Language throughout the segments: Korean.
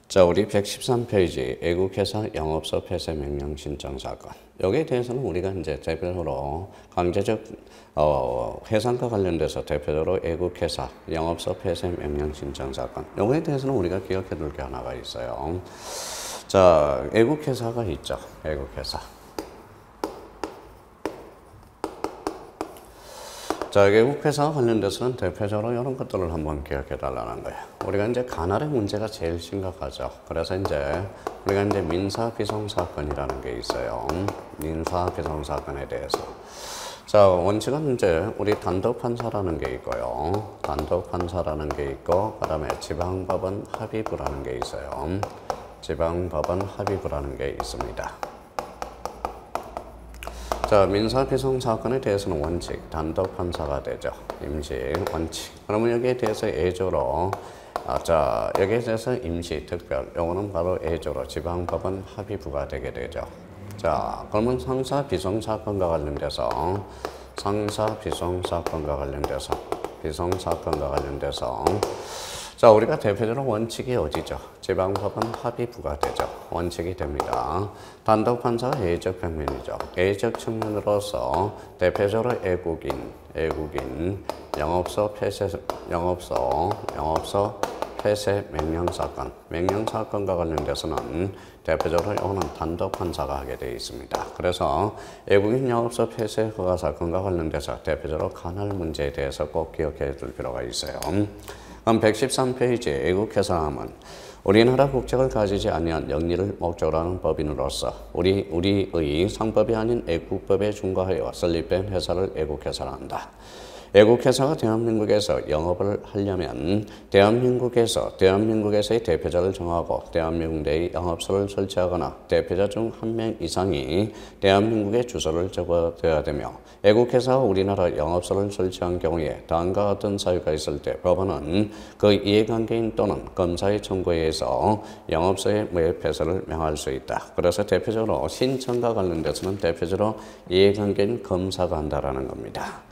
자, 우리 113페이지 애국회사 영업소 폐쇄 명령 신청 사건. 여기에 대해서는 우리가 이제 대표적으로 강제적 해상과 관련돼서 대표적으로 애국회사 영업소 폐쇄 명령 신청 사건. 여기에 대해서는 우리가 기억해 둘 게 하나가 있어요. 자, 애국회사가 있죠. 애국회사. 자, 애국회사와 관련돼서는 대표적으로 이런 것들을 한번 기억해 달라는 거예요. 우리가 이제 가날의 문제가 제일 심각하죠. 그래서 이제 우리가 이제 민사비송사건이라는 게 있어요. 민사비송사건에 대해서. 자, 원칙은 이제 우리 단독판사라는 게 있고요. 단독판사라는 게 있고, 그 다음에 지방법원 합의부라는 게 있어요. 지방법원 합의부라는 게 있습니다. 자, 민사비송사건에 대해서는 원칙, 단독판사가 되죠. 임시, 원칙. 그러면 여기에 대해서 예조로, 자, 여기에 대해서 임시, 특별, 요거는 바로 예조로 지방법원 합의부가 되게 되죠. 자, 그러면 상사비송사건과 관련돼서, 상사비송사건과 관련돼서, 비송사건과 관련돼서, 자, 우리가 대표적으로 원칙이 어디죠? 지방법원 합의부가 되죠. 원칙이 됩니다. 단독판사가 예적 평면이죠. 예적 측면으로서 대표적으로 애국인, 영업소 폐쇄 명령사건, 명령사건과 관련돼서는 대표적으로 이거는 단독판사가 하게 되어 있습니다. 그래서 애국인 영업소 폐쇄 허가사건과 관련돼서 대표적으로 관할 문제에 대해서 꼭 기억해 둘 필요가 있어요. 그럼 113페이지 애국회사 하면 우리나라 국적을 가지지 아니한 영리를 목적으로 하는 법인으로서 우리의 상법이 아닌 애국법에 준거하여 설립된 회사를 애국회사라 한다. 애국회사가 대한민국에서 영업을 하려면 대한민국에서의 대표자를 정하고 대한민국 내에 영업소를 설치하거나 대표자 중 한 명 이상이 대한민국의 주소를 적어둬야 되며 애국회사가 우리나라 영업소를 설치한 경우에 다음과 같은 사유가 있을 때 법원은 그 이해관계인 또는 검사의 청구에 의해서 영업소의 무효 폐쇄를 명할 수 있다. 그래서 대표적으로 신청과 관련돼서는 대표적으로 이해관계인 검사가 한다라는 겁니다.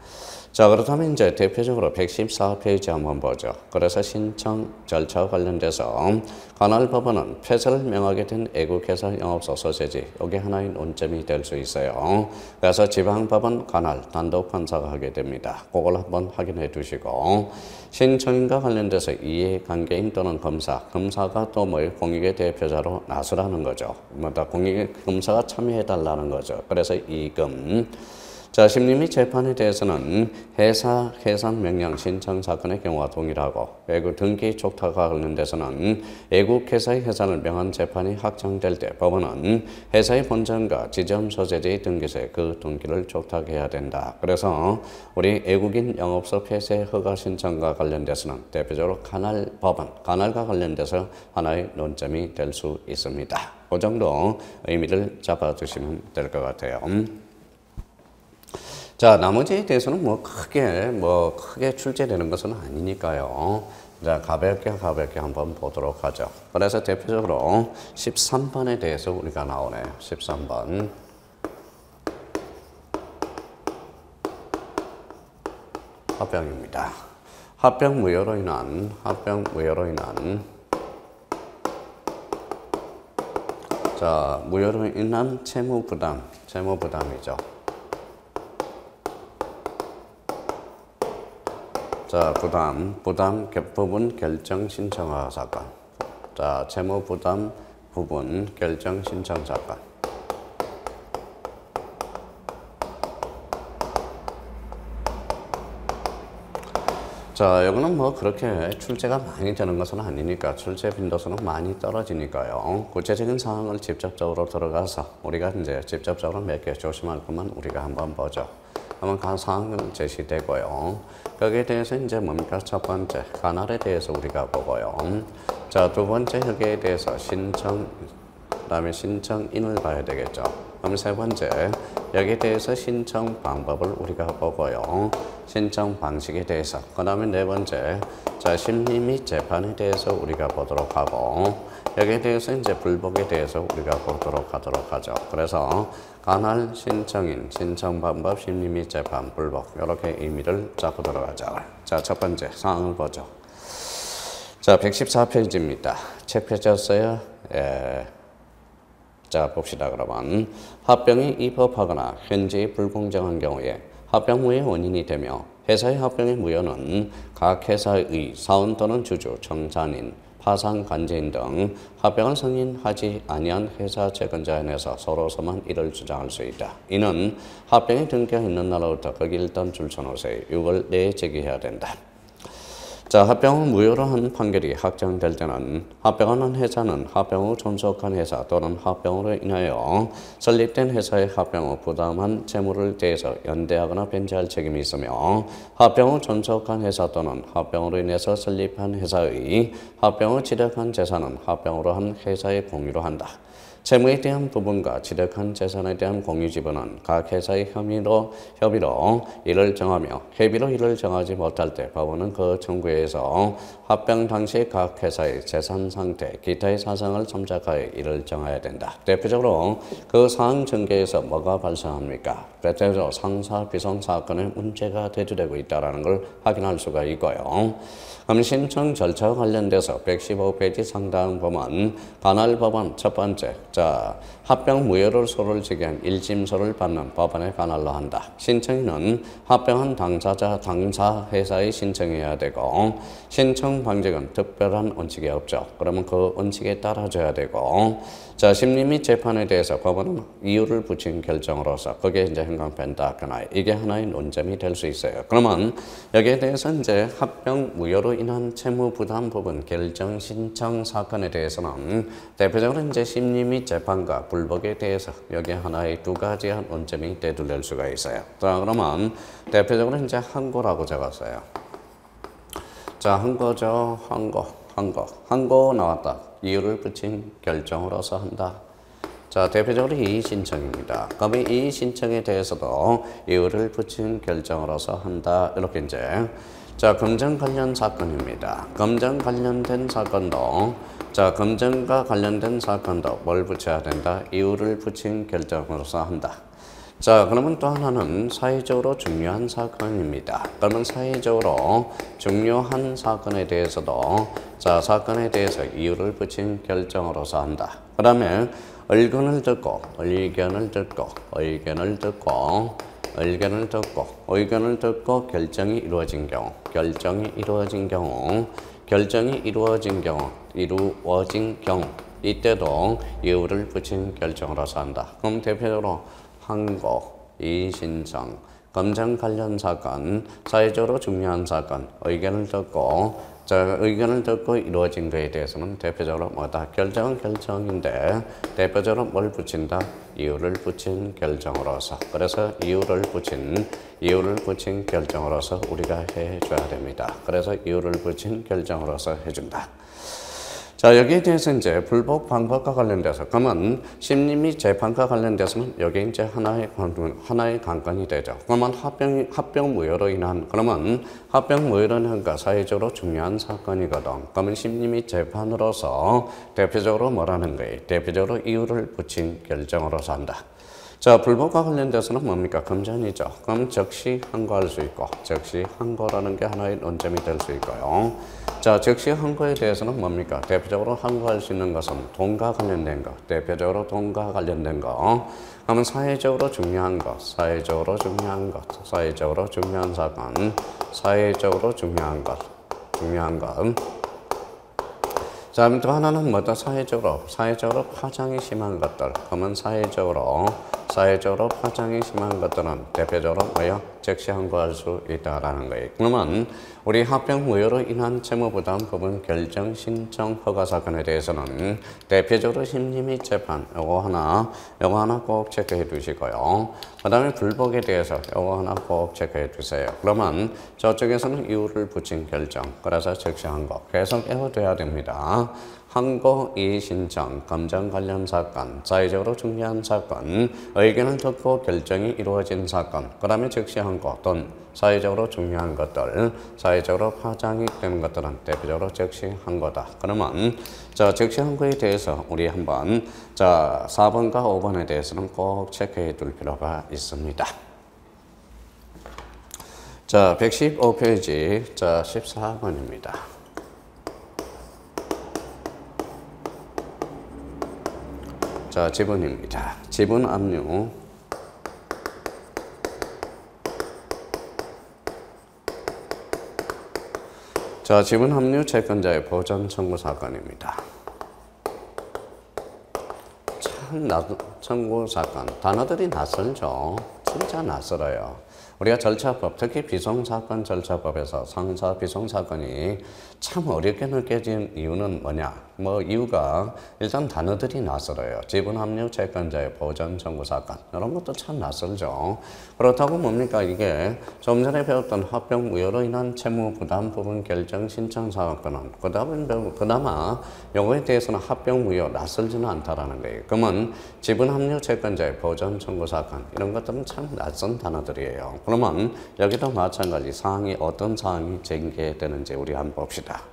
자, 그렇다면 이제 대표적으로 114페이지 한번 보죠. 그래서 신청 절차와 관련돼서 관할 법원은 폐쇄를 명하게 된 애국회사 영업소 소재지, 여기 하나의 논점이 될 수 있어요. 그래서 지방법원 관할 단독판사가 하게 됩니다. 그걸 한번 확인해 두시고, 신청인과 관련돼서 이해관계인 또는 검사가 또 뭐 공익의 대표자로 나서라는 거죠. 공익의 검사가 참여해 달라는 거죠. 그래서 이금. 자, 심리 및 재판에 대해서는 해산 명령 신청 사건의 경우와 동일하고 외국 등기 촉탁과 관련돼서는 애국회사의 해산을 명한 재판이 확정될 때 법원은 회사의 본점과 지점 소재지의 등기소에 그 등기를 촉탁해야 된다. 그래서 우리 애국인 영업소 폐쇄 허가 신청과 관련돼서는 대표적으로 관할과 관련돼서 하나의 논점이 될 수 있습니다. 그 정도 의미를 잡아두시면 될 것 같아요. 자, 나머지에 대해서는 크게 출제되는 것은 아니니까요. 자, 가볍게 한번 보도록 하죠. 그래서 대표적으로 13번에 대해서 우리가 나오네요. 13번. 합병입니다. 합병 무효로 인한 자, 무효로 인한 채무부담이죠. 자, 부분 결정 신청화 사건. 자, 채무 부담 부분 결정 신청 사건. 자, 여기는 그렇게 출제가 많이 되는 것은 아니니까 출제 빈도수는 많이 떨어지니까요. 구체적인 사항을 직접적으로 들어가서 우리가 이제 직접적으로 몇 개 조심할 것만 우리가 한번 보죠. 한번 그 사항은 제시되고요. 거기에 대해서 이제 뭡니까? 첫 번째, 관할에 대해서 우리가 보고요. 자, 두 번째, 여기에 대해서 그다음에 신청인을 봐야 되겠죠. 그럼 세 번째, 여기에 대해서 신청 방법을 우리가 보고요. 신청 방식에 대해서. 그 다음에 네 번째, 자, 심리 및 재판에 대해서 우리가 보도록 하고, 여기에 대해서 이제 불복에 대해서 우리가 보도록 하도록 하죠. 그래서 관할, 신청인, 신청 방법, 심리 및 재판, 불복 이렇게 의미를 잡고 들어가죠. 자, 첫 번째 사항을 보죠. 자, 114페이지입니다. 책 펴셨어요? 예. 자, 봅시다. 그러면 합병이 입법하거나 현지 불공정한 경우에 합병무효의 원인이 되며 회사의 합병의 무효는 각 회사의 사원 또는 주주, 청산인, 파산 관계인 등 합병을 승인하지 아니한 회사 채권자에 한해서 서로서만 이를 주장할 수 있다. 이는 합병이 등기가 있는 날로부터 거기 일단 출처노새 6월 내에 제기해야 된다. 자, 합병을 무효로 한 판결이 확정될 때는 합병을 한 회사는 합병 후 존속한 회사 또는 합병으로 인하여 설립된 회사의 합병 후 부담한 채무를 대해서 연대하거나 변제할 책임이 있으며 합병 후 존속한 회사 또는 합병으로 인해서 설립한 회사의 합병 후 취득한 재산은 합병으로 한 회사의 공유로 한다. 채무에 대한 부분과 취득한 재산에 대한 공유 지분은 각 회사의 협의로 이를 정하며 협의로 이를 정하지 못할 때 법원은 그 청구에서 합병 당시 각 회사의 재산 상태, 기타의 사상을 참작하여 이를 정해야 된다. 대표적으로 그 사항 전개에서 뭐가 발생합니까? 대체적으로 상사 비선 사건에 문제가 대두되고 있다는 걸 확인할 수가 있고요. 그럼 신청 절차와 관련돼서 115페이지 상당 법원, 관할 법원 첫 번째, 자, 합병 무효를 소를 제기한 1심서를 받는 법원에 관할로 한다. 신청인은 합병한 당사자, 당사 회사에 신청해야 되고 신청 방식은 특별한 원칙이 없죠. 그러면 그 원칙에 따라줘야 되고 자, 심리 및 재판에 대해서 법원은 이유를 붙인 결정으로서 그게 이제 행강변다거나 이게 하나의 논점이 될 수 있어요. 그러면 여기에 대해서 이제 합병 무효로 인한 채무 부담 부분 결정 신청 사건에 대해서는 대표적으로 이제 심리 및 재판과 불복에 대해서 여기 하나의 두 가지 논점이 되돌릴 수가 있어요. 자, 그러면 대표적으로 이제 항고라고 적었어요. 자, 항고죠. 항고 나왔다. 이유를 붙인 결정으로서 한다. 자, 대표적으로 이의 신청입니다. 그러면 이의 신청에 대해서도 이유를 붙인 결정으로서 한다. 이렇게 이제 자, 검정 관련 사건입니다. 검정 관련된 사건도 자, 검정과 관련된 사건도 뭘 붙여야 된다? 이유를 붙인 결정으로서 한다. 자, 그러면 또 하나는 사회적으로 중요한 사건입니다. 그러면 사회적으로 중요한 사건에 대해서도 자, 사건에 대해서 이유를 붙인 결정으로서 한다. 그 다음에 의견을 듣고 결정이 이루어진 경우 이때도 이유를 붙인 결정으로서 한다. 그럼 대표적으로 항고, 이의신청, 검정 관련 사건, 사회적으로 중요한 사건, 의견을 듣고 이루어진 것에 대해서는 대표적으로 뭐다? 결정은 결정인데 대표적으로 뭘 붙인다? 이유를 붙인 결정으로서. 그래서 이유를 붙인 결정으로서 우리가 해줘야 됩니다. 그래서 이유를 붙인 결정으로서 해준다. 자, 여기에 대해서 이제 불복 방법과 관련돼서 그러면 심리 및 재판과 관련돼서는 여기 이제 하나의 관건이 되죠. 그러면 합병 무효로 인한 사회적으로 중요한 사건이거든. 그러면 심리 및 재판으로서 대표적으로 뭐라는 거예요? 대표적으로 이유를 붙인 결정으로서 한다. 자, 불복과 관련돼서는 뭡니까? 금전이죠. 그럼 즉시 항고할 수 있고, 즉시 항고라는 게 하나의 논점이 될 수 있고요. 자, 즉시 항고에 대해서는 뭡니까? 대표적으로 항고할 수 있는 것은 돈과 관련된 것, 대표적으로 돈과 관련된 것. 그러면 사회적으로 중요한 것, 사회적으로 중요한 사건, 사회적으로 중요한 것. 자, 또 하나는 뭐다? 사회적으로 파장이 심한 것들. 그러면 사회적으로 파장이 심한 것들은 대표적으로 뭐예요? 즉시 항고할 수 있다라는 거예요. 그러면 우리 합병 무효로 인한 채무부담 부분 결정 신청 허가 사건에 대해서는 대표적으로 심리 및 재판 요거 하나 꼭 체크해 두시고요. 그 다음에 불복에 대해서 요거 하나 꼭 체크해 두세요. 그러면 저쪽에서는 이유를 붙인 결정, 그래서 즉시 항고 계속 외워둬야 됩니다. 항고, 이의 신청, 검정 관련 사건, 사회적으로 중요한 사건, 의견을 듣고 결정이 이루어진 사건, 그 다음에 즉시 항고, 돈, 사회적으로 중요한 것들, 사회적으로 파장이 되는 것들은 대표적으로 즉시 항고다. 그러면 자, 즉시 항고에 대해서 우리 한번 자, 4번과 5번에 대해서는 꼭 체크해 둘 필요가 있습니다. 자, 115페이지 자, 14번입니다. 자, 지분입니다. 지분 압류. 자, 지분 합류 채권자의 보전 청구 사건입니다. 참 청구 사건. 단어들이 낯설죠. 진짜 낯설어요. 우리가 절차법, 특히 비송사건 절차법에서 상사 비송사건이 참 어렵게 느껴진 이유는 뭐냐? 이유가 일단 단어들이 낯설어요. 지분합류 채권자의 보전 청구 사건. 이런 것도 참 낯설죠. 그렇다고 뭡니까? 이게 좀 전에 배웠던 합병무효로 인한 채무 부담 부분 결정 신청 사건은 그나마 요거에 대해서는 합병무효 낯설지는 않다라는 거예요. 그러면 지분합류 채권자의 보전 청구 사건 이런 것들은 참 낯선 단어들이에요. 그러면 여기도 마찬가지 사항이 어떤 사항이 쟁계되는지 우리 한번 봅시다.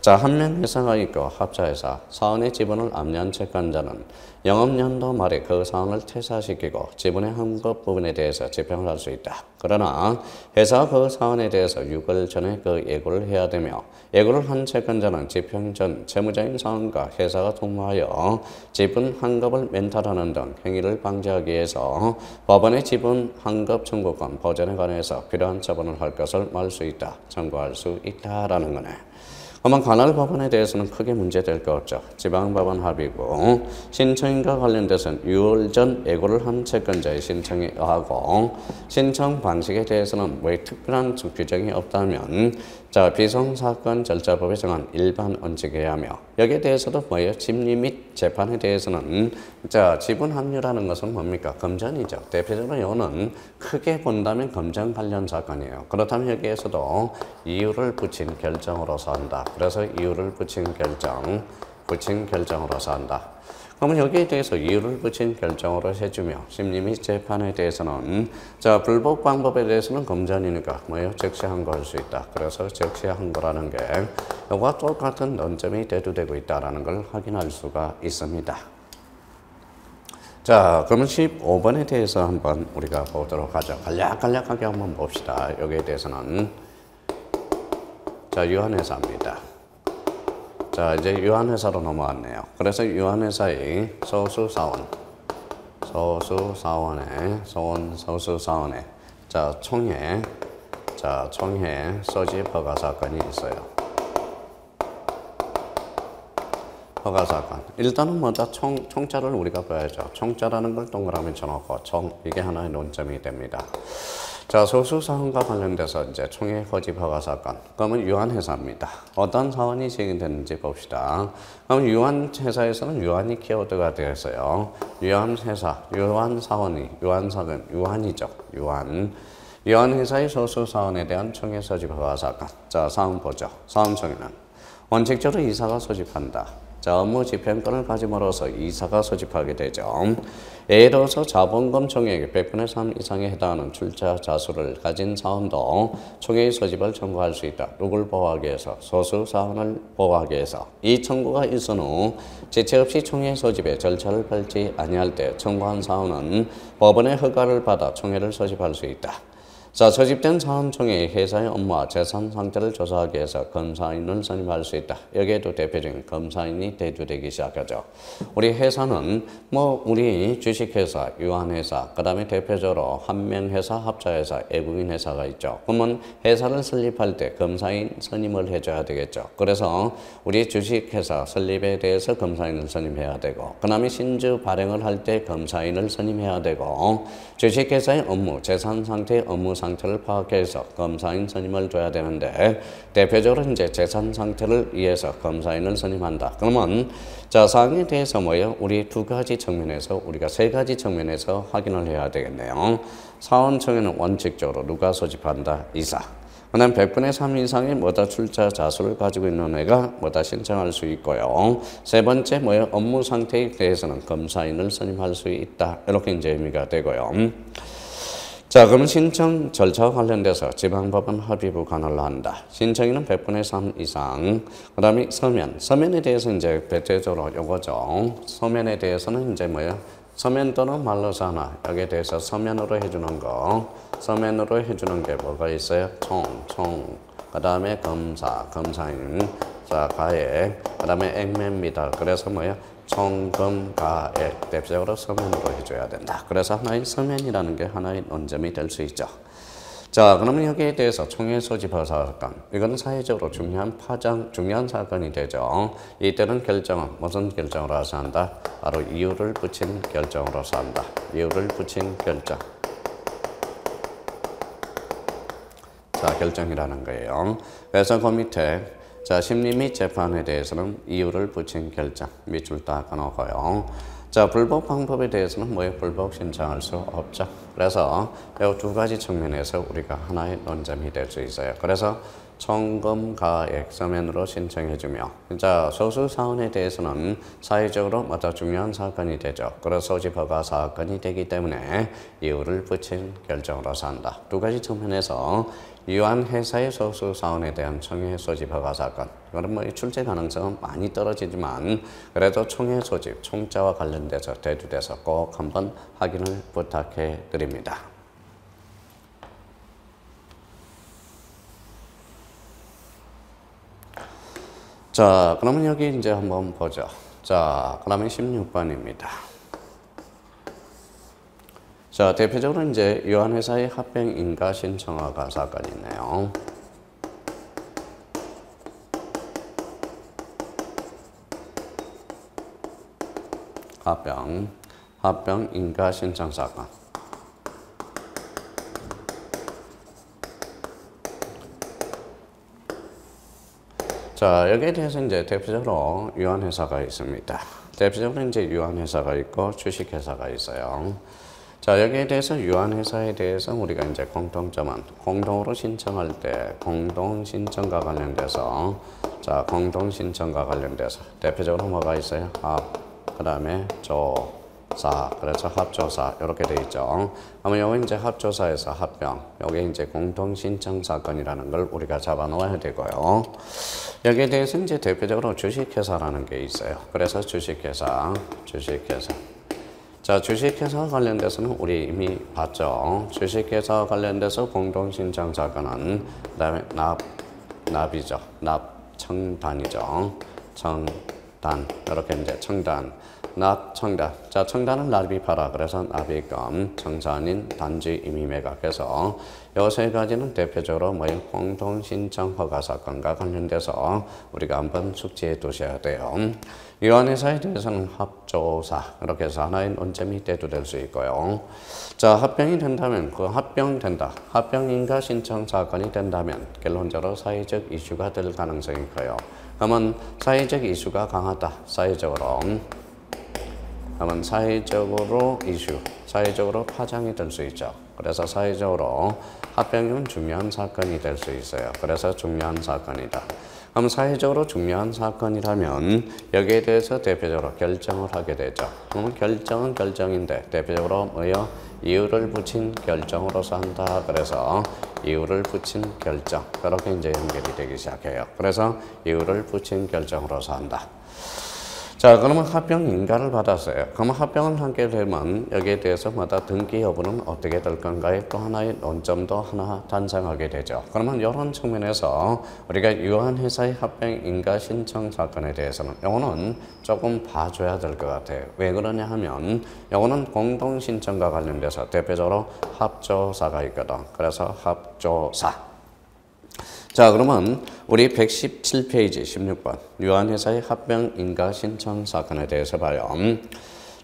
자, 한 명 회사가 있고 합자회사, 사원의 지분을 압류한 채권자는 영업연도 말에 그 사원을 퇴사시키고 지분의 환급 부분에 대해서 집행을 할 수 있다. 그러나 회사가 그 사원에 대해서 6개월 전에 그 예고를 해야 되며 예고를 한 채권자는 집행 전 채무자인 사원과 회사가 통보하여 지분 환급을 멘탈하는 등 행위를 방지하기 위해서 법원의 지분 환급 청구권 보전에 관해서 필요한 처분을 할 것을 말 수 있다. 청구할 수 있다라는 거네. 그러면 관할 법원에 대해서는 크게 문제될 거 없죠. 지방법원 합의고 신청인과 관련돼서는 6월 전 예고를 한 채권자의 신청에 의하고 신청 방식에 대해서는 특별한 규정이 없다면 자, 비송사건 절차법에 정한 일반 원칙에 의하며 여기에 대해서도 심리 및 재판에 대해서는 자, 지분 합류라는 것은 뭡니까? 검전이죠. 대표적으로 이거는 크게 본다면 검전 관련 사건이에요. 그렇다면 여기에서도 이유를 붙인 결정으로서 한다. 그래서 이유를 붙인 결정으로서 한다. 그러면 여기에 대해서 이유를 붙인 결정으로 해주며 심리 및 재판에 대해서는 자, 불복 방법에 대해서는 검전이니까 즉시 항고할 수 있다. 그래서 즉시 항고라는 게 이와 똑같은 논점이 대두되고 있다는 걸 확인할 수가 있습니다. 자, 그러면 15번에 대해서 한번 우리가 보도록 하죠. 간략하게 한번 봅시다. 여기에 대해서는 자, 유한회사입니다. 자, 이제 유한회사로 넘어왔네요. 그래서 유한회사의 소수사원의 자, 총회 소집 허가 사건이 있어요. 허가 사건. 일단은 먼저 총자를 우리가 봐야죠. 총자라는 걸 동그라미 쳐놓고 이게 하나의 논점이 됩니다. 자, 소수사원과 관련돼서 이제 총회 허집 허가 사건. 그러면 유한회사입니다. 어떤 사원이 제기됐는지 봅시다. 그럼 유한회사에서는 유한이 키워드가 되어서요. 유한이죠. 유한회사의 소수사원에 대한 총회 소집 허가 사건. 자, 사원 보죠. 사원 총회는 원칙적으로 이사가 소집한다. 자, 업무 집행권을 가짐으로써 이사가 소집하게 되죠. 예를 들어서 자본금 총액의 100분의 3 이상에 해당하는 출자 자수를 가진 사원도 총회의 소집을 청구할 수 있다. 누굴 보호하기 위해서? 소수사원을 보호하기 위해서. 이 청구가 있은 후 지체 없이 총회 소집의 절차를 밟지 아니할 때 청구한 사원은 법원의 허가를 받아 총회를 소집할 수 있다. 자, 소집된 사원총회의 회사의 업무와 재산 상태를 조사하기 위해서 검사인을 선임할 수 있다. 여기에도 대표적인 검사인이 대두되기 시작하죠. 우리 회사는 우리 주식회사, 유한회사, 그 다음에 대표적으로 한명회사, 합자회사, 외국인회사가 있죠. 그러면 회사를 설립할 때 검사인 선임을 해줘야 되겠죠. 그래서 우리 주식회사 설립에 대해서 검사인을 선임해야 되고, 그 다음에 신주 발행을 할 때 검사인을 선임해야 되고, 주식회사의 업무, 재산 상태의 업무 상태를 파악해서 검사인 선임을 줘야 되는데 대표적으로 이제 재산 상태를 위해서 검사인을 선임한다. 그러면 자, 사항에 대해서 우리 세 가지 측면에서 확인을 해야 되겠네요. 사원총회는 원칙적으로 누가 소집한다? 이사. 그 다음 100분의 3 이상의 출자 자수를 가지고 있는 애가 신청할 수 있고요. 세 번째 업무 상태에 대해서는 검사인을 선임할 수 있다. 이렇게 이제 의미가 되고요. 자, 그러면 신청 절차와 관련돼서 지방법원 합의부 관할을 한다. 신청인은 100분의 3 이상. 그 다음에 서면에 대해서 이제 대체적으로 요거죠. 서면에 대해서는 이제 서면 또는 말로서 하나. 여기에 대해서 서면으로 해주는 게 뭐가 있어요? 그 다음에 검사인. 자, 가액. 그 다음에 액면 미달. 그래서 총금, 가액 대표적으로 서면으로 해줘야 된다. 그래서 하나의 서면이라는 게 하나의 논점이 될 수 있죠. 자, 그러면 여기에 대해서 총회 소집 허사 사건, 이건 사회적으로 중요한 중요한 사건이 되죠. 이때는 결정은 무슨 결정으로서 한다? 바로 이유를 붙인 결정으로서 한다. 이유를 붙인 결정. 자, 결정이라는 거예요. 그래서 그 밑에 자, 심리 및 재판에 대해서는 이유를 붙인 결정 밑줄 딱 넣고요. 자, 불법 방법에 대해서는 뭐에 불법 신청할 수 없죠. 그래서 이 두 가지 측면에서 우리가 하나의 논점이 될 수 있어요. 그래서 총금 가액 서면으로 신청해주며, 자, 소수 사안에 대해서는 사회적으로 마다 중요한 사건이 되죠. 그래서 소집 허가 사건이 되기 때문에 이유를 붙인 결정으로서 한다. 두 가지 측면에서 유한 회사의 소수 사안에 대한 총회 소집 허가 사건, 이거는 뭐 출제 가능성은 많이 떨어지지만 그래도 총회 소집, 총자와 관련돼서 대두돼서 꼭 한번 확인을 부탁해 드립니다. 자, 그러면 여기 이제 한번 보죠. 자, 그러면 16번입니다. 자, 대표적으로 이제 유한회사의 합병 인가 신청 허가 사건이 있네요. 합병 인가 신청 사건. 자, 여기에 대해서 이제 대표적으로 유한회사가 있습니다. 대표적으로 이제 유한회사가 있고 주식회사가 있어요. 자, 여기에 대해서 유한회사에 대해서 우리가 이제 공통점은 공동으로 신청할 때 공동신청과 관련돼서 자, 공동신청과 관련돼서 대표적으로 뭐가 있어요? 합, 그 다음에 조사, 그래서 합조사 이렇게 돼 있죠. 그러면 여기 이제 합조사에서 합병, 여기 이제 공동신청 사건이라는 걸 우리가 잡아 놓아야 되고요. 여기에 대해서 이제 대표적으로 주식회사라는 게 있어요. 그래서 주식회사. 자, 주식회사 관련돼서는 우리 이미 봤죠. 주식회사 관련돼서 공동신청 사건은 그다음에 납이죠. 청단이죠. 청단 이렇게 이제 청단. 청단. 자, 청단은 납입하라. 그래서 납입금, 청산인, 단지 임의 매각해서 이 세 가지는 대표적으로 뭐예요? 공동신청 허가 사건과 관련돼서 우리가 한번 숙지해 두셔야 돼요. 유한회사에 대해서는 합조사 이렇게 해서 하나의 논점이 대두될 수 있고요. 자, 합병이 된다면 그 합병인가 신청 사건이 된다면 결론적으로 사회적 이슈가 될 가능성이 커요. 그러면 사회적 이슈가 강하다. 그러면 사회적으로 파장이 될 수 있죠. 그래서 사회적으로 합병이면 중요한 사건이 될 수 있어요. 그래서 중요한 사건이다. 그럼 사회적으로 중요한 사건이라면 여기에 대해서 대표적으로 결정을 하게 되죠. 그러면 결정은 결정인데 대표적으로 뭐예요? 이유를 붙인 결정으로서 한다. 그래서 이유를 붙인 결정. 그렇게 이제 연결이 되기 시작해요. 그래서 이유를 붙인 결정으로서 한다. 자, 그러면 합병 인가를 받았어요. 그러면 합병을 하게 되면 여기에 대해서 마다 등기 여부는 어떻게 될 건가에 또 하나의 논점도 하나 탄생하게 되죠. 그러면 이런 측면에서 우리가 유한회사의 합병 인가 신청 사건에 대해서는 이거는 조금 봐줘야 될 것 같아요. 왜 그러냐 하면 이거는 공동신청과 관련돼서 대표적으로 합조사가 있거든. 그래서 합조사. 자, 그러면 우리 117페이지 16번 유한회사의 합병 인가 신청 사건에 대해서 봐요.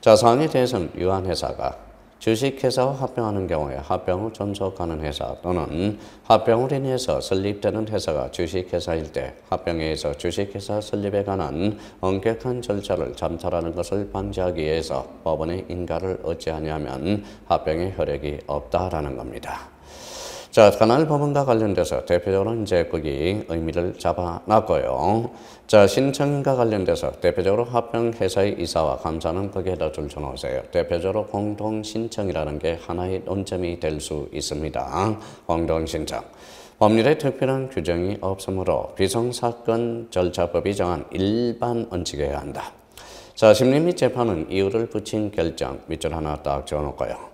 자, 사항에 대해서는 유한회사가 주식회사와 합병하는 경우에 합병을 존속하는 회사 또는 합병을 인해서 설립되는 회사가 주식회사일 때 합병에 의해서 주식회사 설립에 관한 엄격한 절차를 잠탈하는 것을 방지하기 위해서 법원의 인가를 얻지 아니하면 합병의 효력이 없다라는 겁니다. 자, 관할 법원과 관련돼서 대표적으로 이제 거기 의미를 잡아놨고요. 자, 신청인과 관련돼서 대표적으로 합병회사의 이사와 감사는 거기에다 줄쳐놓으세요. 대표적으로 공동신청이라는 게 하나의 논점이 될 수 있습니다. 공동신청. 법률에 특별한 규정이 없으므로 비성사건 절차법이 정한 일반 원칙이어야 한다. 자, 심리 및 재판은 이유를 붙인 결정 밑줄 하나 딱 적어놓고요.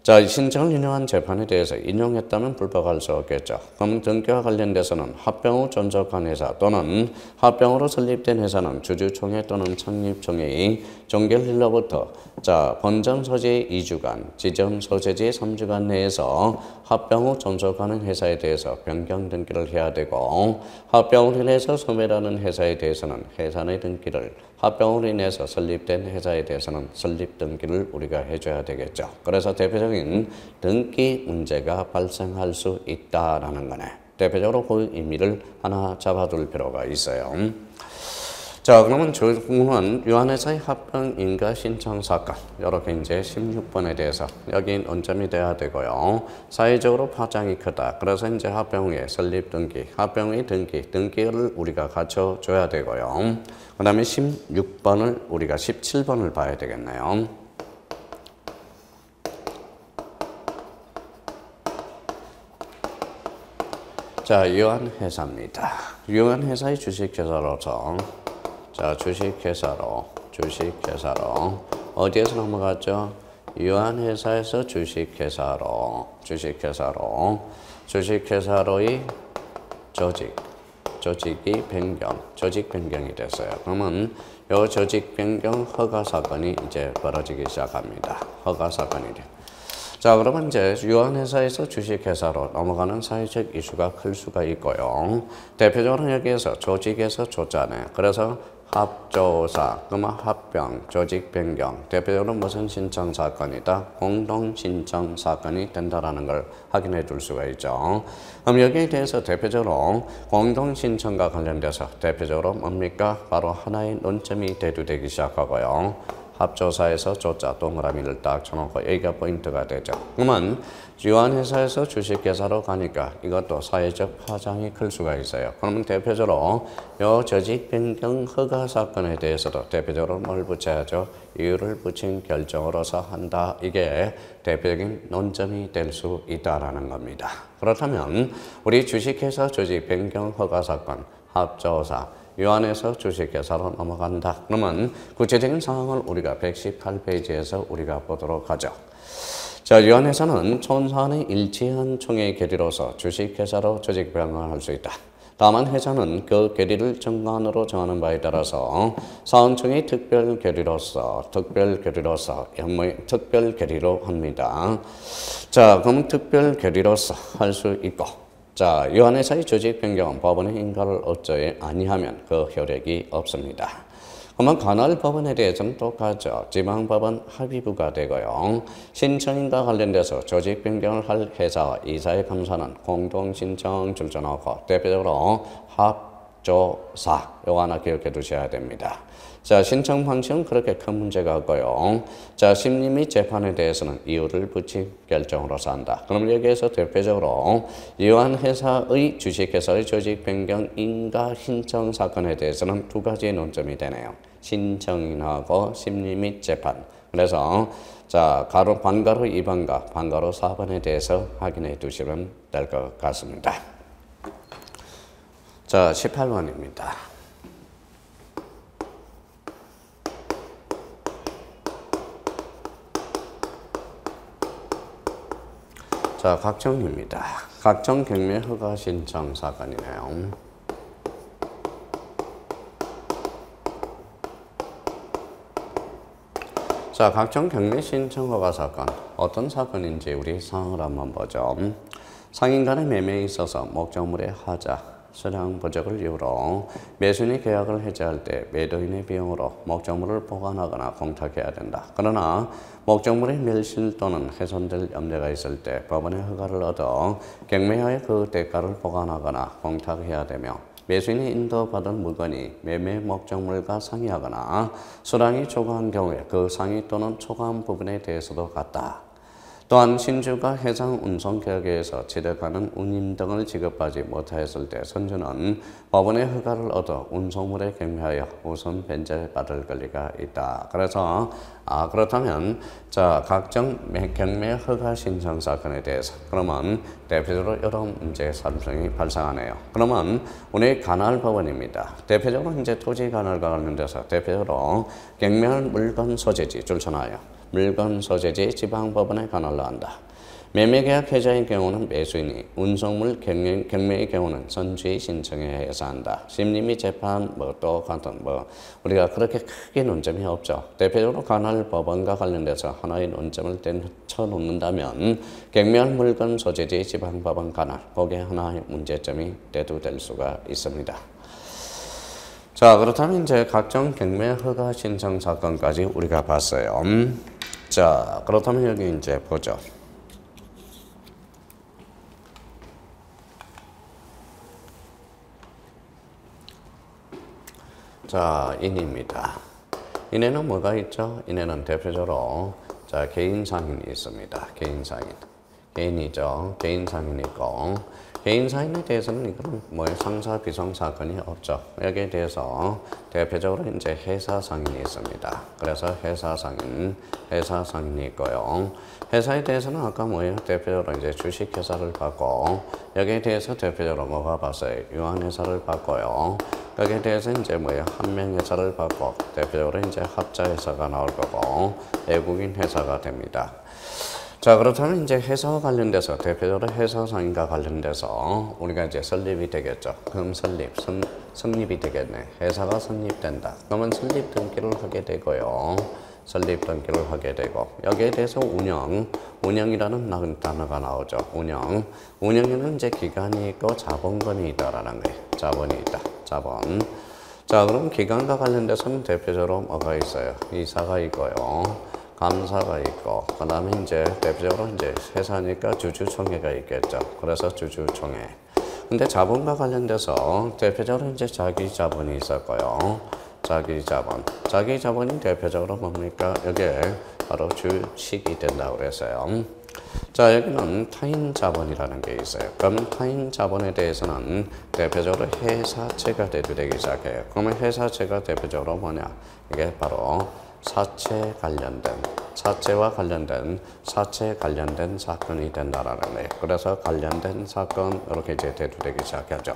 자, 신청을 인용한 재판에 대해서 인용했다면 불법할 수 없겠죠. 그럼 등기와 관련돼서는 합병 후 존속한 회사 또는 합병으로 설립된 회사는 주주총회 또는 창립총회의 종결일로부터 자, 본점 소재 2주간, 지점 소재지 3주간 내에서 합병 후 존속하는 회사에 대해서 변경 등기를 해야 되고 합병으로 인해서 소멸하는 회사에 대해서는 회사 내 등기를 합병으로 인해서 설립된 회사에 대해서는 설립 등기를 우리가 해줘야 되겠죠. 그래서 대표적인 등기 문제가 발생할 수 있다라는 거네. 대표적으로 그 의미를 하나 잡아둘 필요가 있어요. 자, 그러면 조금은 유한회사의 합병 인가 신청 사건 이렇게 이제 16번에 대해서 여기 논점이 돼야 되고요. 사회적으로 파장이 크다. 그래서 이제 합병 후에 설립 등기, 합병 후의 등기를 우리가 갖춰줘야 되고요. 그 다음에 16번을 우리가 17번을 봐야 되겠네요. 자, 유한회사입니다. 유한회사의 주식회사로서 자, 주식회사로 어디에서 넘어갔죠? 유한회사에서 주식회사로의 조직이 조직 변경이 됐어요. 그러면 이 조직 변경 허가 사건이 이제 벌어지기 시작합니다. 허가 사건이 돼. 자, 그러면 이제 유한회사에서 주식회사로 넘어가는 사회적 이슈가 클 수가 있고요. 대표적으로 여기에서 조직에서 조자네. 그래서 합조사, 그러면 합병, 조직 변경, 대표적으로 무슨 신청 사건이다? 공동 신청 사건이 된다라는 걸 확인해 둘 수가 있죠. 그럼 여기에 대해서 대표적으로 공동 신청과 관련돼서 대표적으로 뭡니까? 바로 하나의 논점이 대두되기 시작하고요. 합조사에서 조자 동그라미를 딱 쳐놓고 여기가 포인트가 되죠. 그러면 유한회사에서 주식회사로 가니까 이것도 사회적 파장이 클 수가 있어요. 그러면 대표적으로 이 조직 변경 허가 사건에 대해서도 대표적으로 뭘 붙여야죠? 이유를 붙인 결정으로서 한다. 이게 대표적인 논점이 될 수 있다라는 겁니다. 그렇다면 우리 주식회사 조직 변경 허가 사건 합조사 유한에서 주식회사로 넘어간다. 그러면 구체적인 상황을 우리가 118페이지에서 우리가 보도록 하죠. 자, 유한회사는 촌사안의 일치한 총회 결의로서 주식회사로 조직 변경을 할 수 있다. 다만 회사는 그 결의를 정관으로 정하는 바에 따라서 사원총회 특별 결의로 합니다. 자, 그럼 특별 결의로서 할 수 있고 자, 유한회사의 조직 변경은 법원의 인가를 얻지 아니하면 그 효력이 없습니다. 그러면 관할 법원에 대해서는 똑같죠. 지방법원 합의부가 되고요. 신청인과 관련돼서 조직 변경을 할 회사와 이사의 감사는 공동 신청 줄여놓고 대표적으로 합조사 요거 하나 기억해 두셔야 됩니다. 자, 신청 방식은 그렇게 큰 문제가 없고요. 자, 심리 및 재판에 대해서는 이유를 붙인 결정으로서 한다. 그럼 여기에서 대표적으로 유한회사의 주식회사의 조직 변경 인가 신청 사건에 대해서는 두 가지의 논점이 되네요. 신청인하고 심리 및 재판. 그래서 자, 반가로 2번과 반가로 4번에 대해서 확인해 두시면 될 것 같습니다. 자, 18번입니다. 자, 각정입니다. 각정 경매 허가 신청 사건이네요. 자, 각정 경매 신청 허가 사건. 어떤 사건인지 우리 상황을 한번 보죠. 상인 간의 매매에 있어서 목적물의 하자, 수량 부족을 이유로 매수인이 계약을 해지할 때 매도인의 비용으로 목적물을 보관하거나 공탁해야 된다. 그러나 목적물의 멸실 또는 훼손될 염려가 있을 때 법원의 허가를 얻어 경매하에 그 대가를 보관하거나 공탁해야 되며 매수인이 인도받은 물건이 매매 목적물과 상이하거나 수량이 초과한 경우에 그 상이 또는 초과한 부분에 대해서도 같다. 또한 신주가 해상 운송계약에 의해서 취득하는 운임 등을 지급하지 못하였을 때 선주는 법원의 허가를 얻어 운송물에 경매하여 우선 변제받을 권리가 있다. 그래서 그렇다면 자, 각종 경매 허가 신청 사건에 대해서 그러면 대표적으로 이런 문제 사람성이 발생하네요. 그러면 우리 관할 법원입니다. 대표적으로 이제 토지 관할과 관련돼서 대표적으로 경매할 물건 소재지 줄 쳐놔요. 물건 소재지 지방법원에 관할로 한다. 매매계약 해자의 경우는 매수인이, 운송물 경매의 경우는 선주의 신청에 해서 한다. 심리 및 재판 또 같은 우리가 그렇게 크게 논점이 없죠. 대표적으로 관할 법원과 관련돼서 하나의 논점을 쳐놓는다면 경매할 물건 소재지 지방법원 관할, 거기에 하나의 문제점이 대두될 수가 있습니다. 자, 그렇다면 이제 각종 경매 허가 신청 사건까지 우리가 봤어요. 자, 그렇다면 여기 이제 보죠. 자, 인입니다. 인에는 뭐가 있죠? 인에는 대표적으로 자, 개인 상인이 있습니다. 개인 상인. 개인이죠. 개인 상인이 있고, 개인 상인에 대해서는 이거는 상사 비상 사건이 없죠. 여기에 대해서 대표적으로 이제 회사 상인이 있습니다. 그래서 회사 상인이 있고요. 회사에 대해서는 아까 대표적으로 이제 주식 회사를 받고, 여기에 대해서 대표적으로 뭐가 봤어요? 유한 회사를 받고요. 여기에 대해서 이제 한명 회사를 받고, 대표적으로 이제 합자 회사가 나올 거고, 외국인 회사가 됩니다. 자, 그렇다면 이제 회사와 관련돼서 대표적으로 회사 상인과 관련돼서 우리가 이제 설립이 되겠죠. 그럼 성립이 되겠네. 회사가 성립된다. 그러면 설립 등기를 하게 되고요. 설립 등기를 하게 되고, 여기에 대해서 운영이라는 단어가 나오죠. 운영에는 이제 기간이 있고 자본금이 있다라는 거예요. 자본이 있다. 자본. 자, 그럼 기간과 관련돼서는 대표적으로 뭐가 있어요? 이사가 있고요. 감사가 있고, 그 다음에 이제 대표적으로 이제 회사니까 주주총회가 있겠죠. 그래서 주주총회. 근데 자본과 관련돼서 대표적으로 이제 자기 자본이 있었고요. 자기 자본이 대표적으로 뭡니까? 여기에 바로 주식이 된다고 그랬어요. 자, 여기는 타인 자본이라는 게 있어요. 그럼 타인 자본에 대해서는 대표적으로 회사채가 대두되기 시작해요. 그러면 회사채가 대표적으로 뭐냐? 이게 바로 사채와 관련된 사건이 된다라는 거예요. 그래서 관련된 사건 이렇게 이제 대두되기 시작하죠.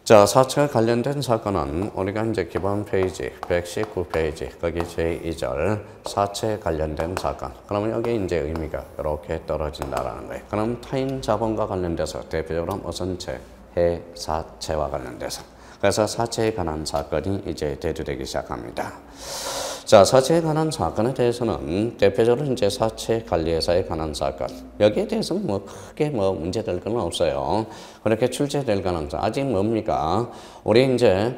자, 사채와 관련된 사건은 우리가 이제 기본 페이지 119페이지 거기 제2절 사채 관련된 사건. 그러면 여기 이제 의미가 이렇게 떨어진다라는 거예요. 그럼 타인 자본과 관련돼서 대표적으로 무슨 채? 회사채와 관련돼서. 그래서 사채에 관한 사건이 이제 대두되기 시작합니다. 자, 사채에 관한 사건에 대해서는 대표적으로 이제 사채 관리회사에 관한 사건. 여기에 대해서는 크게 문제될 건 없어요. 그렇게 출제될 가능성. 아직 뭡니까? 우리 이제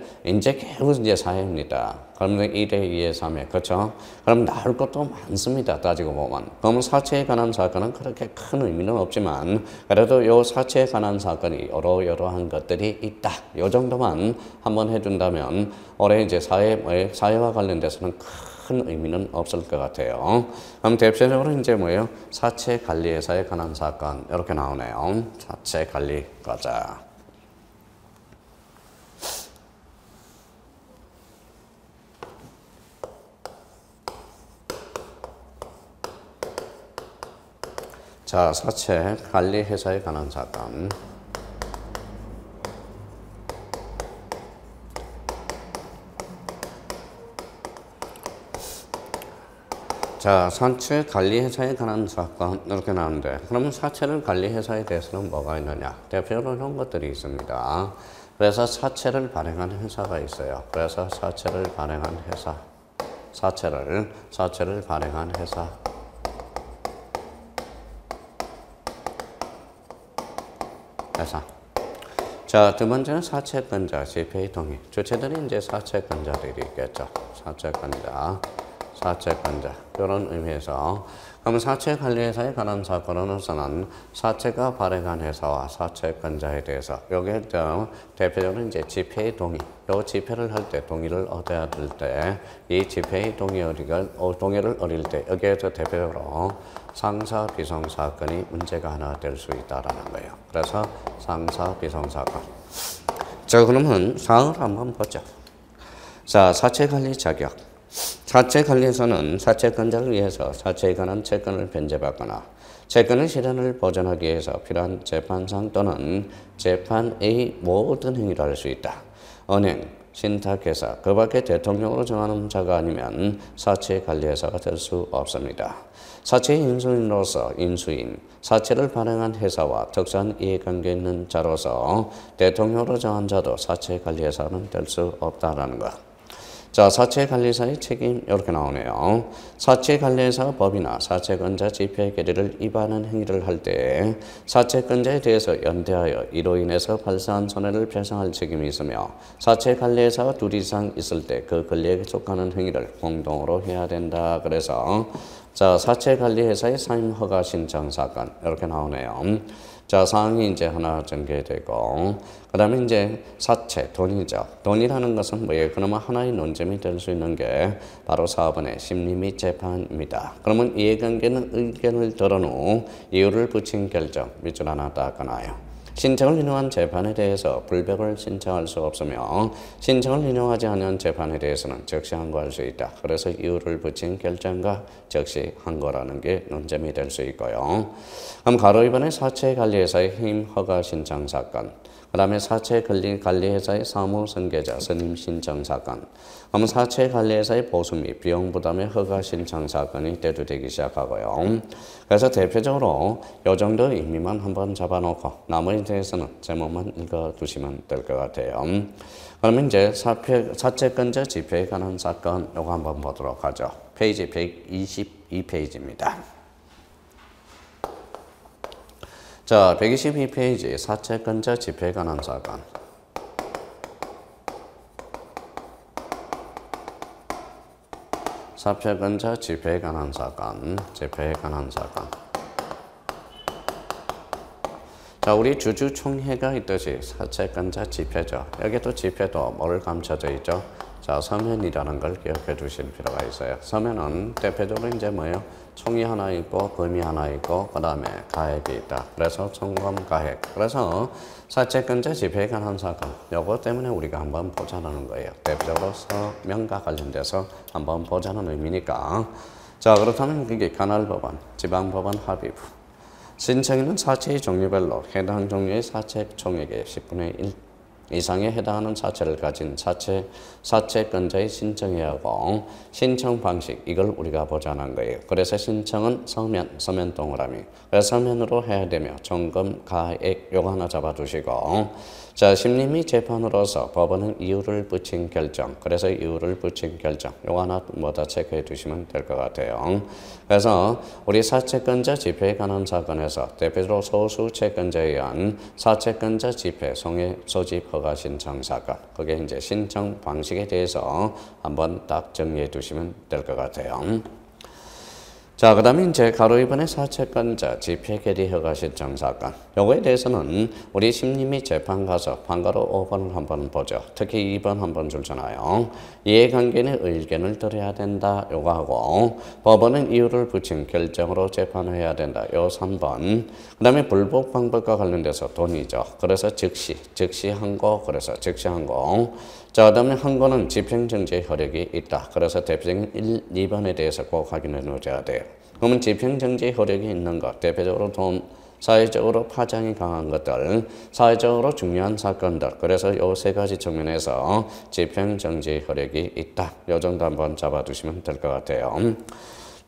겨우 이제 사회입니다. 그러면 1회, 2회, 3회. 그렇죠? 그럼 나올 것도 많습니다. 따지고 보면. 그러면 사채에 관한 사건은 그렇게 큰 의미는 없지만, 그래도 요 사채에 관한 사건이 여러한 것들이 있다. 요 정도만 한번 해준다면, 올해 이제 사회와 관련돼서는 큰 의미는 없을 것 같아요. 그럼 대표적으로 이제 사채 관리회사에 관한 사건. 이렇게 나오네요. 사채 관리 과자. 자, 사채 관리회사에 관한 사건. 자, 사채 관리회사에 관한 사건 이렇게 나오는데, 그러면 사채를 관리회사에 대해서는 뭐가 있느냐? 대표적으로 이런 것들이 있습니다. 그래서 사채를 발행한 회사가 있어요. 그래서 사채를 발행한 회사, 사채를 발행한 회사. 자, 두 번째는 사채권자, 지폐의 동의. 주체들이 이제 사채권자들이 있겠죠. 사채권자. 이런 의미에서. 그럼 사채관리회사에 관한 사건으로서는 사채가 발행한 회사와 사채권자에 대해서 여기에 대표적으로 이제 지폐의 동의. 요 지폐를 할 때 동의를 얻어야 될 때 이 지폐의 동의를 얻을 때 여기에서 대표적으로 상사 비상 사건이 문제가 하나 될 수 있다라는 거예요. 그래서 상사 비상 사건. 자, 그러면 사항을 한번 보죠. 자, 사채관리 자격. 사채관리에서는 사채권자를 위해서 사채에 관한 채권을 변제받거나 채권의 실현을 보전하기 위해서 필요한 재판상 또는 재판의 모든 행위를 할 수 있다. 은행, 신탁회사, 그 밖에 대통령으로 정하는 자가 아니면 사채관리회사가 될 수 없습니다. 사채 인수인으로서 인수인, 사채를 발행한 회사와 특수한 이해관계 있는 자로서 대통령으로 정한 자도 사채관리회사는 될 수 없다라는 것. 자, 사채관리사의 책임 이렇게 나오네요. 사채관리사가 법이나 사채권자 집회 결의를 위반한 행위를 할 때 사채권자에 대해서 연대하여 이로 인해서 발생한 손해를 배상할 책임이 있으며 사채관리사가 둘 이상 있을 때 그 권리에 속하는 행위를 공동으로 해야 된다. 그래서 자, 사채관리회사의 사임허가 신청 사건 이렇게 나오네요. 자, 사항이 이제 하나 전개되고, 그 다음에 이제 사채, 돈이죠. 돈이라는 것은 뭐예요? 그러면 하나의 논점이 될 수 있는 게 바로 4번의 심리 및 재판입니다. 그러면 이해관계는 의견을 들은 후 이유를 붙인 결정, 밑줄 하나 딱 하나요. 신청을 인용한 재판에 대해서 불복을 신청할 수 없으며 신청을 인용하지 않은 재판에 대해서는 즉시 항고할 수 있다. 그래서 이유를 붙인 결정과 즉시 항고라는 게 논점이 될 수 있고요. 그럼 가로 2번의 사채관리회사의 해임 허가 신청 사건, 그 다음에 사채관리회사의 사무승계자 선임 신청 사건, 그럼 사채관리회사의 보수 및 비용 부담의 허가 신청 사건이 대두되기 시작하고요. 그래서 대표적으로 이 정도 의미만 한번 잡아놓고 나머지 대해서는 제목만 읽어두시면 될 것 같아요. 그러면 이제 사채권자 집회에 관한 사건 요거 한번 보도록 하죠. 페이지 122페이지입니다. 자, 122페이지 사채권자 집회에 관한 사건. 사채권자 집회에 관한 사건, 집회에 관한 사건. 자, 우리 주주총회가 있듯이 사채권자 집회죠. 여기도 집회도 뭐를 감춰져 있죠? 자, 서면이라는 걸 기억해 두실 필요가 있어요. 서면은 대표적으로 이제 뭐예요? 총이 하나 있고 금이 하나 있고 그 다음에 가액이 있다. 그래서 총금 가액. 그래서 사채권자 집회에 관한 사건 요거 때문에 우리가 한번 보자는 거예요. 대표적으로 서면과 관련돼서 한번 보자는 의미니까. 자, 그렇다면 그게 관할법원, 지방법원 합의부. 신청인은 사채의 종류별로 해당 종류의 사채 총액의 10분의 1 이상에 해당하는 사채를 가진 사채권자의 신청해야 하고 신청 방식 이걸 우리가 보자는 거예요. 그래서 신청은 서면 동그라미. 그래서 서면으로 해야 되며 종금 가액 요거 하나 잡아두시고 자, 심리 및 재판으로서 법원은 이유를 붙인 결정. 그래서 이유를 붙인 결정. 요거 하나 뭐다 체크해 두시면 될 것 같아요. 그래서 우리 사채권자 집회에 관한 사건에서 대표적으로 소수 채권자에 의한 사채권자 집회 송해 소집 허가 신청 사건. 그게 이제 신청 방식에 대해서 한번 딱 정리해 두시면 될 것 같아요. 자, 그 다음에 이제 가로 2번의 사채권자 집회 결의 허가 신청 사건. 요거에 대해서는 우리 심리 및 재판 가서 판가로 5번을 한번 보죠. 특히 2번 한번 줄잖아요. 이해관계의 의견을 들어야 된다. 요거 하고 법원은 이유를 붙인 결정으로 재판을 해야 된다. 요 3번. 그 다음에 불복 방법과 관련돼서 돈이죠. 그래서 즉시 항고. 그래서 즉시 항고. 자, 그 다음에 항고는 집행정지 효력이 있다. 그래서 대표적인 1, 2번에 대해서 꼭 확인해 놓으셔야 돼요. 그러면 집행정지 효력이 있는 것, 대표적으로 돈, 사회적으로 파장이 강한 것들, 사회적으로 중요한 사건들. 그래서 이 세 가지 측면에서 집행정지 효력이 있다. 이 정도 한번 잡아두시면 될 것 같아요.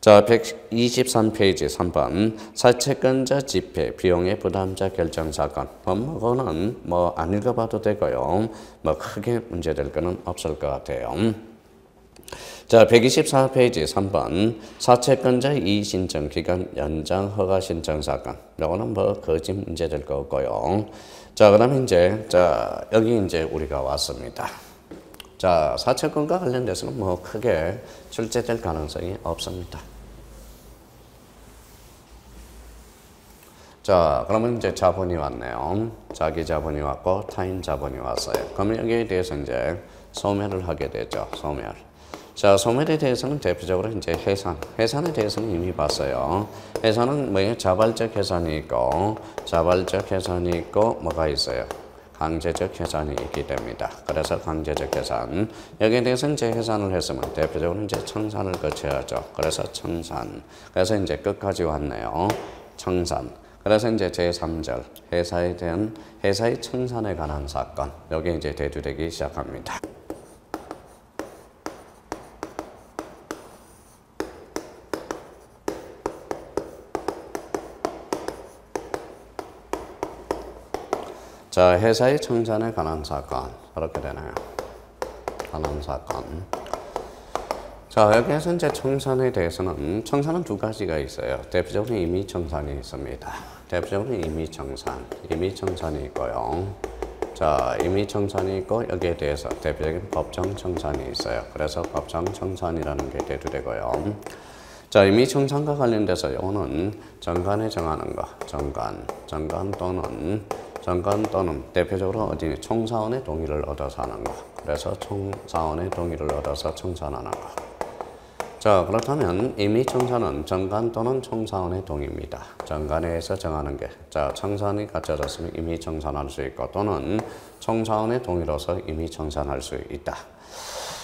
자, 123페이지 3번 사채권자 집회 비용의 부담자 결정 사건. 그거는 뭐 안 읽어봐도 되고요. 뭐 크게 문제될 거는 없을 것 같아요. 자, 124페이지 3번 사채권자 이의신청 기간 연장 허가 신청 사건. 이거는 뭐 거짓 문제될 거 없고요. 자, 그다음에 이제 자, 여기 이제 우리가 왔습니다. 자, 사채권과 관련돼서는 뭐 크게 출제될 가능성이 없습니다. 자, 그러면 이제 자본이 왔네요. 자기 자본이 왔고 타인 자본이 왔어요. 그러면 여기에 대해서 이제 소멸을 하게 되죠. 소멸. 자, 소멸에 대해서는 대표적으로 이제 해산에 대해서는 이미 봤어요. 해산은 뭐예요? 자발적 해산이 있고 뭐가 있어요? 강제적 해산이 있기 때문이다. 그래서 강제적 해산. 여기에 대해서 이제 해산을 했으면 대표적으로 이제 청산을 거쳐야죠. 그래서 청산. 그래서 이제 끝까지 왔네요. 청산. 그래서 이제 제3절 회사에 대한 회사의 청산에 관한 사건. 여기 이제 대두되기 시작합니다. 자, 회사의 청산에 관한 사건. 이렇게 되나요? 관한 사건. 자, 여기에서 이제 청산에 대해서는 청산은 두 가지가 있어요. 대표적으로 임의청산이 있습니다. 대표적으로 임의청산이 있고요. 자, 임의청산이 있고 여기에 대해서 대표적인 법정청산이 있어요. 그래서 법정청산이라는 게 대두되고요. 자, 임의청산과 관련돼서 요거는 정관에 정하는 거, 정관 또는 대표적으로 어디 총사원의 동의를 얻어서 하는 거. 그래서 총사원의 동의를 얻어서 청산하는 거. 자, 그렇다면 임의청산은 정관 또는 총사원의 동의입니다. 정관에서 정하는 게, 자, 청산이 갖춰졌으면 임의청산할 수 있고 또는 총사원의 동의로서 임의청산할 수 있다.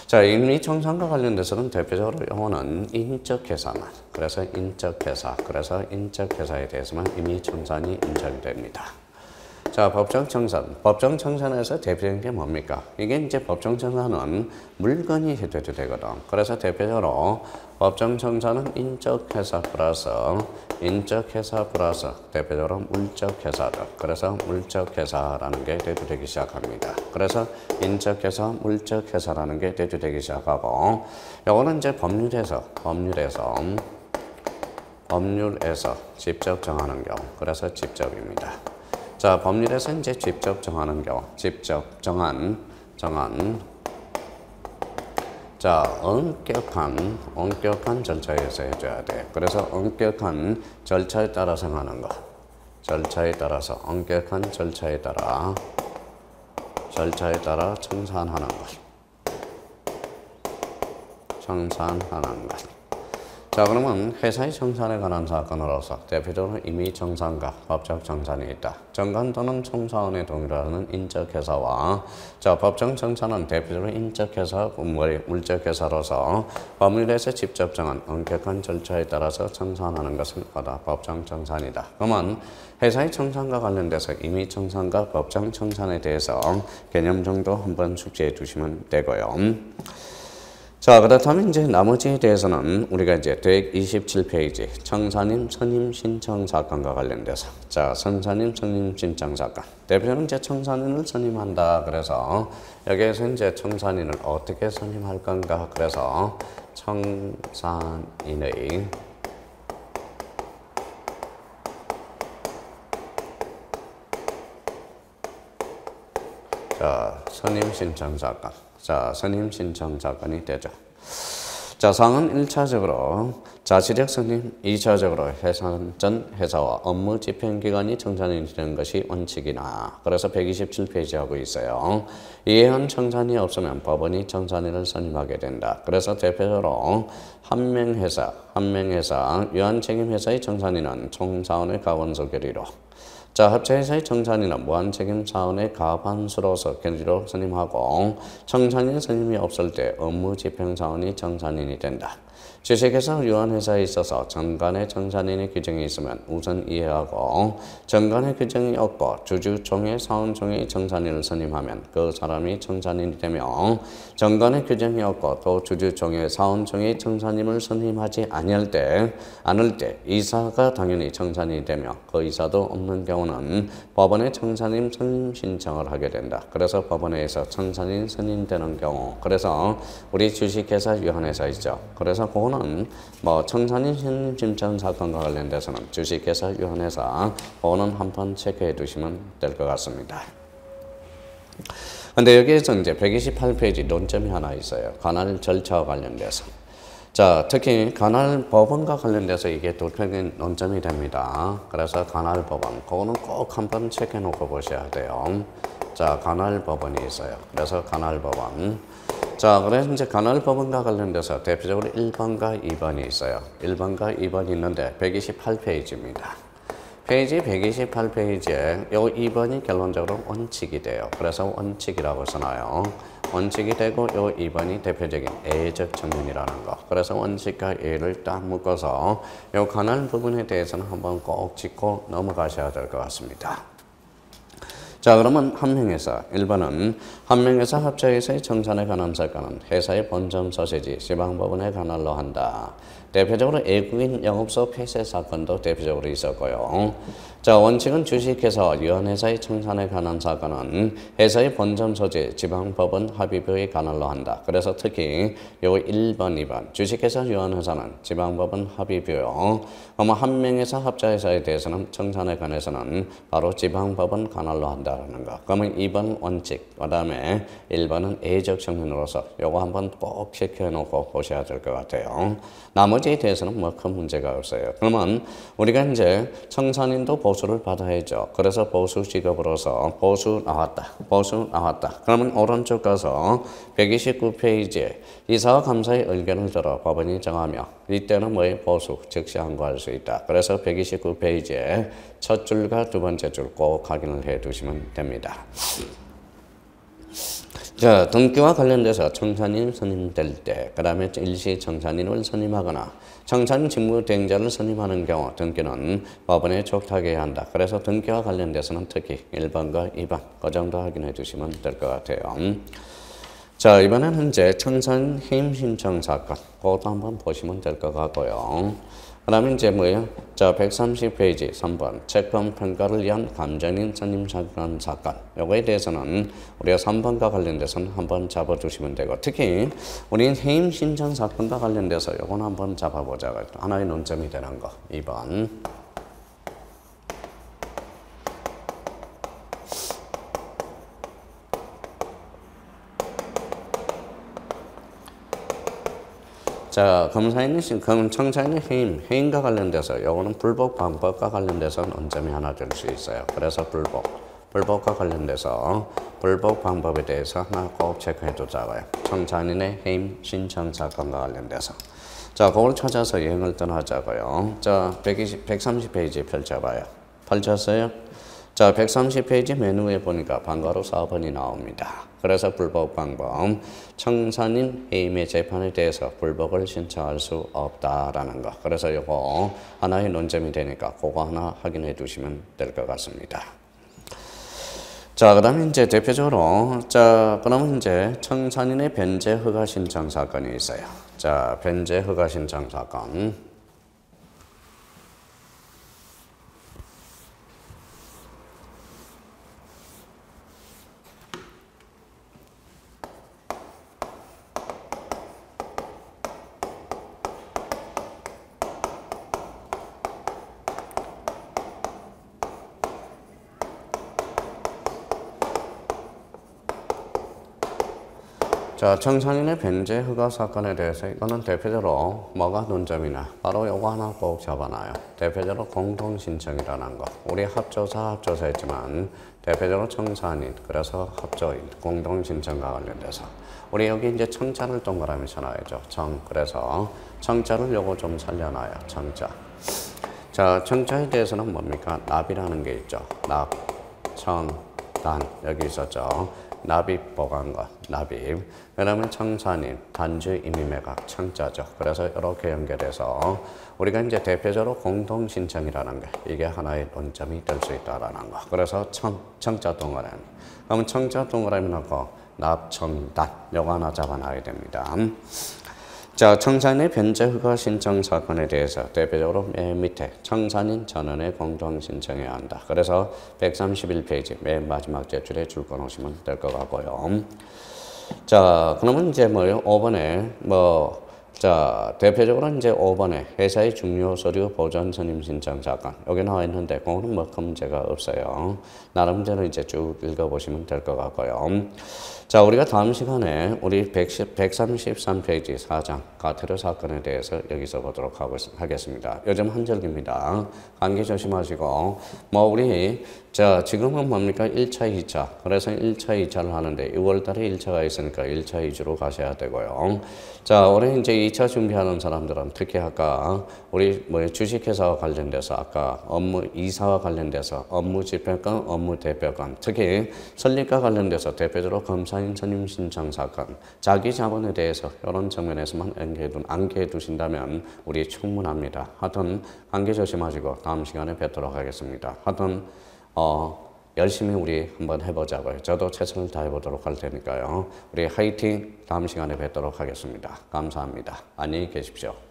자, 임의청산과 관련돼서는 대표적으로 요거는 인적회사만, 그래서 인적회사에 대해서만 임의청산이 인정됩니다. 자, 법정청산에서 대표적인 게 뭡니까? 이게 이제 법정청산은 물건이 해도 되거든. 그래서 대표적으로 법정청산은 인적회사 플러스 대표적으로 물적회사들. 그래서 물적회사라는 게 대두되기 시작합니다. 그래서 인적회사, 물적회사라는 게 대두되기 시작하고, 요거는 이제 법률에서 직접 정하는 경우. 그래서 직접입니다. 자, 법률에서 이제 직접 정하는 경우, 자, 엄격한 절차에서 해줘야 돼. 그래서 엄격한 절차에 따라서 하는 거. 엄격한 절차에 따라 청산하는 것. 자, 그러면 회사의 청산에 관한 사건으로서 대표적으로 임의청산과 법정청산이 있다. 정관 또는 총사원의 동의라는 인적회사와, 자, 법정청산은 대표적으로 인적회사, 물적회사로서 법률에서 직접 정한 엄격한 절차에 따라서 청산하는 것을 받아 법정청산이다. 그러면 회사의 청산과 관련돼서 임의청산과 법정청산에 대해서 개념 정도 한번 숙지해 두시면 되고요. 자, 그렇다면 이제 나머지에 대해서는 우리가 이제 127페이지 청산인 선임 신청 사건과 관련돼서, 자, 청산인 선임 신청 사건. 대표는 이제 청산인을 선임한다. 그래서 여기에서 이제 청산인을 어떻게 선임할 건가? 그래서 청산인의 자, 선임 신청 사건. 자, 선임 신청 사건이 되죠. 자, 사항은 1차적으로 자치력 선임, 2차적으로 전 회사와 업무 집행기관이 청산인이 되는 것이 원칙이나, 그래서 127페이지 하고 있어요. 이해한 청산이 없으면 법원이 청산인을 선임하게 된다. 그래서 대표적으로 한명회사, 유한책임회사의 청산인은 총사원의 가원서 결의로, 자, 합체회사의 청산인은 무한책임 사원의 가반수로서 결의로 선임하고, 청산인 선임이 없을 때 업무집행사원이 청산인이 된다. 주식회사 유한회사에 있어서 정관의 청산인의 규정이 있으면 우선 이해하고, 정관의 규정이 없고 주주총회, 사원총회의 청산인을 선임하면 그 사람이 청산인이 되며, 정관의 규정이 없고 또 주주총회, 사원총회의 청산인을 선임하지 않을 때 이사가 당연히 청산인이 되며, 그 이사도 없는 경우는 법원에 청산인 선임 신청을 하게 된다. 그래서 법원에서 청산인 선임되는 경우, 그래서 우리 주식회사 유한회사 있죠. 그래서 그거는 뭐 청산인 선임 신청 사건과 관련돼서는 주식회사 유한회사 그거는 한번 체크해 두시면 될 것 같습니다. 근데 여기에서 이제 128페이지 논점이 하나 있어요. 관할 절차와 관련돼서. 자, 특히 관할 법원과 관련돼서 이게 도표적인 논점이 됩니다. 그래서 관할 법원, 그거는 꼭 한번 체크해 놓고 보셔야 돼요. 자, 관할 법원이 있어요. 그래서 관할 법원. 자, 그래서 이제 관할 법원과 관련돼서 대표적으로 1번과 2번이 있어요. 1번과 2번이 있는데 128페이지입니다. 페이지 128페이지에 요 2번이 결론적으로 원칙이 돼요. 그래서 원칙이라고 써놔요. 원칙이 되고 요 2번이 대표적인 예적 측면이라는 거. 그래서 원칙과 예를 딱 묶어서 요 관할 부분에 대해서는 한번 꼭 짚고 넘어가셔야 될 것 같습니다. 자, 그러면 한명회사 1번은 한명회사 합작회사의 청산에 관한 사건은 회사의 본점 소재지 지방법원에 관할로 한다. 대표적으로 외국인 영업소 폐쇄 사건도 대표적으로 있었고요. 자, 원칙은 주식회사와 유한회사의 청산에 관한 사건은 회사의 본점 소재 지방법원 합의부에 관할로 한다. 그래서 특히 요 1번, 2번 주식회사 유한회사는 지방법원 합의부요. 아마 한명회사 합작회사에 대해서는 청산에 관해서는 바로 지방법원 관할로 한다라는 거. 그러면 2번 원칙, 그 다음에 1번은 예적 측면으로서 요거 한번 꼭 체크해놓고 보셔야 될 것 같아요. 나머지에 대해서는 뭐 큰 문제가 없어요. 그러면 우리가 이제 청산인도 보수를 받아야죠. 그래서 보수 직업으로서 보수 나왔다. 그러면 오른쪽 가서 129페이지에 이사와 감사의 의견을 들어 법원이 정하며 이때는 뭐의 보수, 즉시 항고할 수 있다. 그래서 129페이지에 첫 줄과 두 번째 줄 꼭 확인을 해 두시면 됩니다. 자, 등기와 관련돼서 청산인 선임될 때, 그 다음에 일시 청산인을 선임하거나 청산 직무 대행자를 선임하는 경우 등기는 법원에 촉탁해야 한다. 그래서 등기와 관련돼서는 특히 1번과 2번 그 정도 확인해 주시면 될 것 같아요. 자, 이번에는 이제 청산 해임 신청 사건 그것도 한번 보시면 될 것 같고요. 그 다음에 이제 뭐예요? 자, 130페이지 3번 채권 평가를 위한 감정인 선임 사건. 요거에 대해서는 우리가 3번과 관련돼서는 한번 잡아주시면 되고, 특히 우리는 해임 신청 사건과 관련돼서 요건 한번 잡아보자. 하나의 논점이 되는 거 2번. 자, 청사인의 해임과 관련돼서 요거는 불복 방법과 관련돼서 논점이 하나 될 수 있어요. 그래서 불복과 관련돼서 불복 방법에 대해서 하나 꼭 체크해 두자고요. 청산인의 해임 신청 사건과 관련돼서. 자, 그걸 찾아서 여행을 떠나자고요. 자, 130페이지 펼쳐봐요. 펼쳤어요? 자, 130페이지 맨 위에 보니까 방과로 4번이 나옵니다. 그래서 불복 방법, 청산인 해임의 재판에 대해서 불복을 신청할 수 없다라는 거. 그래서 이거 하나의 논점이 되니까 그거 하나 확인해 두시면 될 것 같습니다. 자, 그 다음에 이제 대표적으로, 자, 그러면 이제 청산인의 변제 허가 신청 사건이 있어요. 자, 변제 허가 신청 사건. 자, 청산인의 변제 허가 사건에 대해서 이거는 대표적으로 뭐가 논점이나 바로 요거 하나 꼭 잡아놔요. 대표적으로 공동신청이라는 거. 우리 합조사했지만 대표적으로 청산인, 그래서 합조인, 공동신청과 관련돼서 우리 여기 이제 청자를 동그라미 쳐놔야죠. 그래서 청자를 요거 좀 살려놔요. 청자. 자, 청자에 대해서는 뭡니까? 납이라는 게 있죠. 납, 청, 단 여기 있었죠. 납입 보관과 납입. 그러면 청산인, 단주 임의매각, 청자죠. 그래서 이렇게 연결해서 우리가 이제 대표적으로 공동신청이라는 게 이게 하나의 논점이 될 수 있다라는 거. 그래서 청자 동그라미. 그러면 청자 동그라미 넣고 납, 청, 단 요거 하나 잡아놔야 됩니다. 자, 청산인의 변제 허가 신청 사건에 대해서 대표적으로 맨 밑에 청산인 전원의 공동 신청해야 한다. 그래서 131페이지 맨 마지막 제출에 줄 거 놓으시면 될 것 같고요. 자, 그러면 이제 뭐요? 5번에 자, 대표적으로 이제 5번에 회사의 중요 서류 보전 선임 신청 사건. 여기 나와 있는데 그거는 뭐 큰 문제가 없어요. 나름대로 이제 쭉 읽어보시면 될 것 같고요. 자, 우리가 다음 시간에 우리 133페이지 4장 가태료 사건에 대해서 여기서 보도록 하겠습니다. 요즘 한절기입니다. 감기 조심하시고 우리 자, 지금은 뭡니까? 1차, 2차. 그래서 1차, 2차를 하는데 6월 달에 1차가 있으니까 1차 위주로 가셔야 되고요. 자, 올해 이제 2차 준비하는 사람들은 특히 아까 우리 주식회사와 관련돼서 아까 이사와 관련돼서 업무 집행권, 업무 대표권, 특히 설립과 관련돼서 대표적으로 검사인 선임 신청 사건, 자기 자본에 대해서 이런 측면에서만 안개해 두신다면 우리 충분합니다. 하여튼 감기 조심하시고 다음 시간에 뵙도록 하겠습니다. 하여튼 열심히 우리 한번 해보자고요. 저도 최선을 다해보도록 할 테니까요. 우리 화이팅! 다음 시간에 뵙도록 하겠습니다. 감사합니다. 안녕히 계십시오.